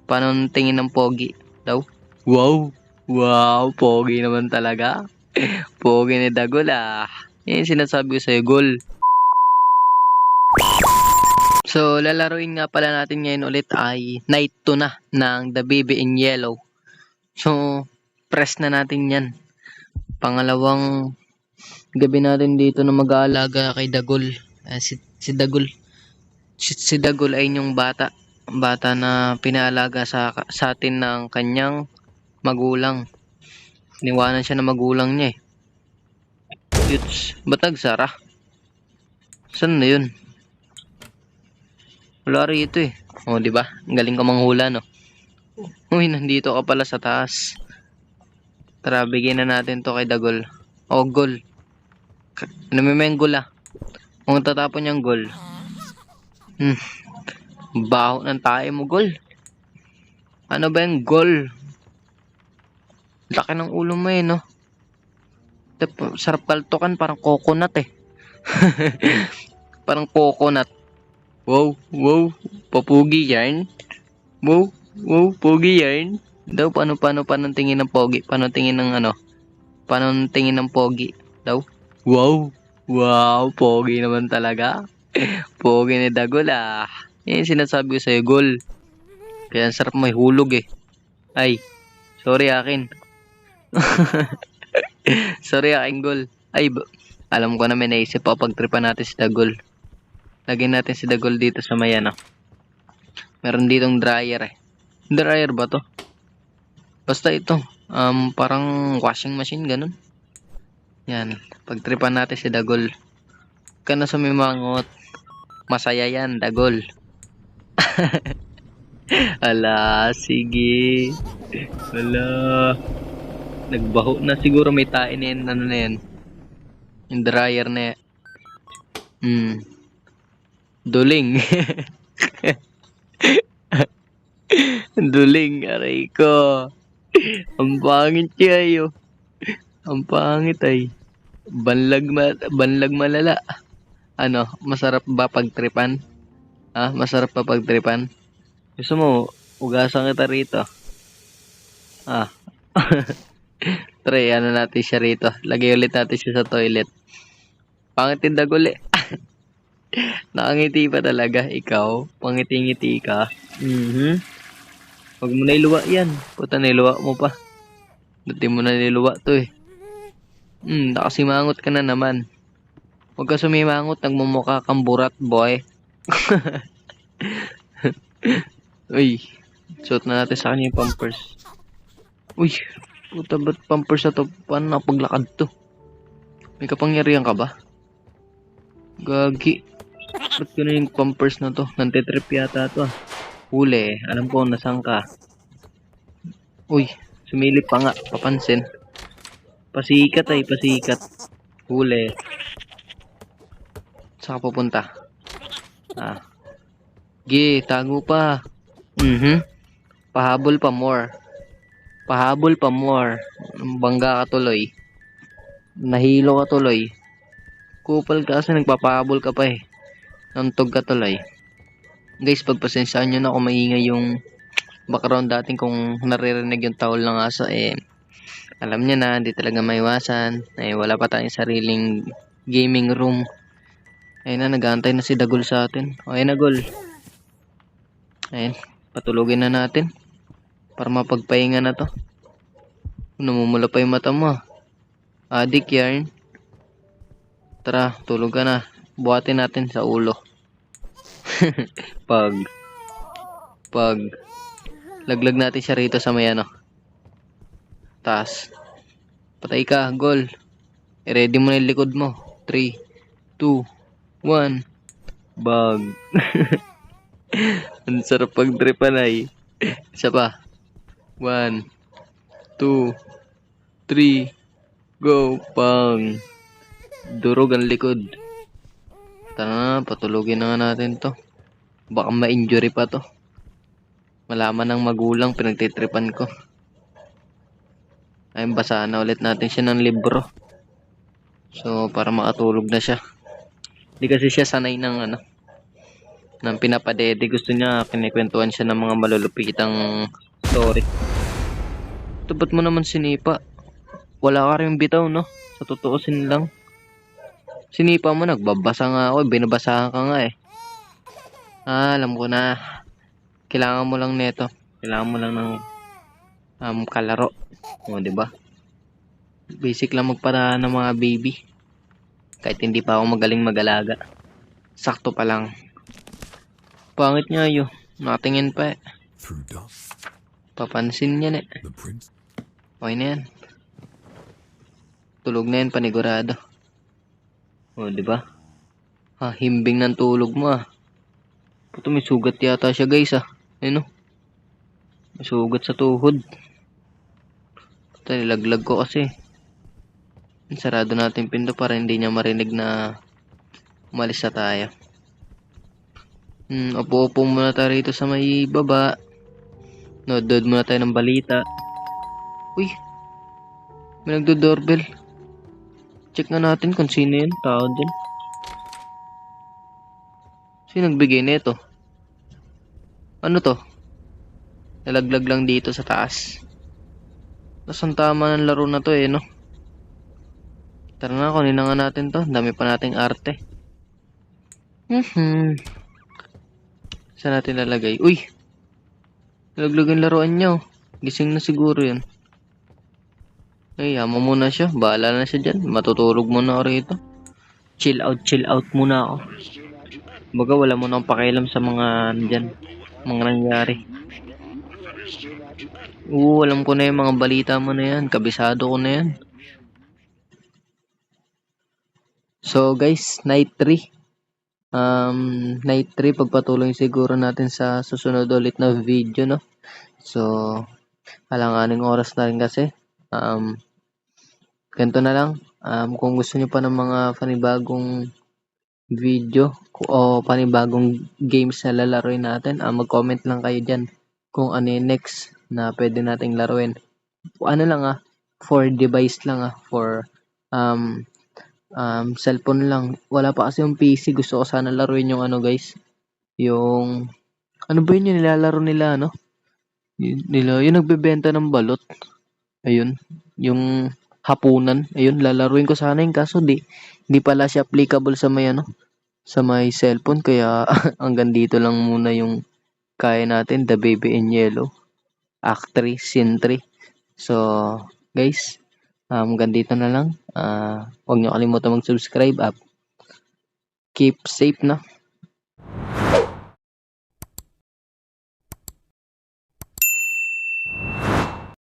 Paano tingin ng pogi daw? Wow! Wow! Pogi naman talaga. Pogi ni Dagol ah. Yan yung sinasabi ko sa'yo, Gol. So, lalaruin nga pala natin ngayon ulit ay Night 2 na ng The Baby in Yellow. So, press na natin yan. Pangalawang gabi natin dito na mag-aalaga kay Dagol. Si Dagol. Si Dagol ay yung bata. Bata na pinaalaga sa atin ng kanyang magulang. Iniwanan siya ng magulang niya eh. Yuts, ba't nagsara? Saan na yun? Wala rito eh. O, di ba? Galing ka manghula, no? Uy, nandito ka pala sa taas. Tara, bigyan na natin to kay Dagol. O, gol. Namimengol ah. Kung tatapon niyang gol. Baho ng tayo mo, gol. Ano ba yung gol? Laki ng ulo mo eh, no? Sarap kaltukan, parang coconut eh. Parang coconut. Wow, wow, papugi yan. Wow, wow, pogi yan. Daw, paano tingin ng pogi? Paano tingin ng ano? Paano tingin ng pogi? Daw? Wow, wow, pogi naman talaga. Pogi ni Dagol ah. Yan yung sinasabi ko sa'yo, Gol. Kaya ang sarap may hulog eh. Ay, sorry akin. Sorry aking Gol. Ay, alam ko na may naisip pa pagtripan natin si Dagol. Lagyan natin si Dagol dito sa may ano. Meron ditong dryer eh. Dryer ba to? Basta ito. Parang washing machine, ganun. Yan. Pagtripan natin si Dagol. Huwag ka na sumimangot. Masaya yan, Dagol. Ala, sige. Ala. Nagbaho na siguro, may tae na yan. Ano na yan? Yung dryer na yan. Duling. Duling, aray ko. Ang pangit siya yo. Ang pangit ay. Banlag malala. Ano, masarap ba pagtripan? Masarap pa pagtripan? Gusto mo, ugasan kita rito. Try, ano natin siya rito. Lagay ulit natin siya sa toilet. Pangit yung Dagol eh. Nakangiti pa talaga, ikaw. Pangiti-ngiti ka. Huwag mo na iluwa yan. Puta, niluwa mo pa. Dati mo na niluwa to eh. Nakasimangot ka na naman. Huwag ka sumimangot, nagmumukha kang burat, boy. Uy, suot na natin sa kanya yung pampers. Uy, puta, ba't pampers na to? Paano napaglakad to? May kapangyarihan ka ba? Gagi. Ba't ko na yung pampers na to? Nantitrip yata to ah. Huli, alam ko nasaan ka. Uy, sumilip pa nga, papansin. Pasikat ay, pasikat. Huli. Saan ka pupunta? Tago pa. Pahabol pa more. Pahabol pa more. Bangga ka tuloy. Nahilo ka tuloy. Kupal ka kasi nagpapahabol ka pa eh. Nantog ka tuloy. Guys, pagpasensyaan nyo na kung maingay yung background dating kung naririnig yung tawol ng aso eh. Alam nyo na, hindi talaga maiwasan. Wala pa tayong sariling gaming room. Ayun na, nag-aantay na si Dagol sa atin. Ayun na, Gol. Ayun, patulugin na natin. Para mapagpahinga na to. Namumula pa yung mata mo. Adik yarn. Tara, tulog ka na. Buhatin natin sa ulo. Pag laglag natin siya rito sa may ano. Taas. Patay ka, Gol. I-ready mo na yung likod mo. 3, 2, 1. Bag. Ang sarap pag-tripan ay. Isa pa. 1, 2, 3. Go, pang. Durog ang likod. Tara na, patulugin na nga natin to. Baka ma-injury pa to. Malaman ng magulang pinagtitripan ko. Ayun, basahan na ulit natin siya ng libro. So, para makatulog na siya. Hindi kasi siya sanay ng ano. Nang pinapadede, gusto niya kinikwentuhan siya ng mga malulupitang story. Ito, ba't mo naman sinipa? Wala ka rin bitaw, no? Sa tutuusin lang. Sinipa mo, nagbabasa nga ako. Binabasahan ka nga eh. Alam ko na. Kailangan mo lang neto. Kailangan mo lang ng kalaro. O, di ba? Basic lang magparaan ng mga baby. Kahit hindi pa ako magaling mag-alaga. Sakto pa lang. Pangit niya yun. Nakatingin pa eh. Papansin niya eh. Okay na yan. Tulog na yan, panigurado. O, di ba? Himbing ng tulog mo ah. Puto, may sugat yata siya guys ah. Ayun o. May sugat sa tuhod. Puto, nilaglag ko kasi. Sarado natin pinto para hindi niya marinig na umalis na tayo. Upo-upo muna tayo rito sa may baba. Nood muna tayo ng balita. Uy, may nagdo-doorbell. Check na natin kung sino yun. Tao dyan. Sino nagbigay nito? Ano to? Nalaglag lang dito sa taas. Nasaan tama ng laro na to eh, no? Tara na, kunin na nga natin to. Dami pa nating arte. Saan natin lalagay? Uy! Nalaglag yung laruan niya oh. Gising na siguro yun. Ay, hama muna siya. Bahala na siya dyan. Matutulog muna ako rito. Chill out muna ako. Baga wala mo nang pakialam sa mga dyan. Mga nangyari. Alam ko na yung mga balita mo na yan. Kabisado ko na yan. So guys, night 3. Night 3, pagpatuloy siguro natin sa susunod ulit na video, no? So, alanganing oras na rin kasi. Ganito na lang. Kung gusto nyo pa ng mga panibagong video o panibagong games na lalaroin natin, mag-comment lang kayo dyan kung ano yung next na pwede nating laruin. Ano lang for device lang for cellphone lang. Wala pa kasi yung PC. Gusto ko sana laruin yung ano guys. Yung ano ba yun yung nilalaro nila ano? Yung nagbebenta ng balot. Ayun. Yung hapunan. Ayun, lalaruin ko sana yung kaso di pala siya applicable sa may ano, sa may cellphone. Kaya hanggang dito lang muna yung kaya natin. The Baby in Yellow. Act 3, Scene 3. So, guys, hanggang dito na lang. Huwag nyo kalimutan mag-subscribe. Keep safe na.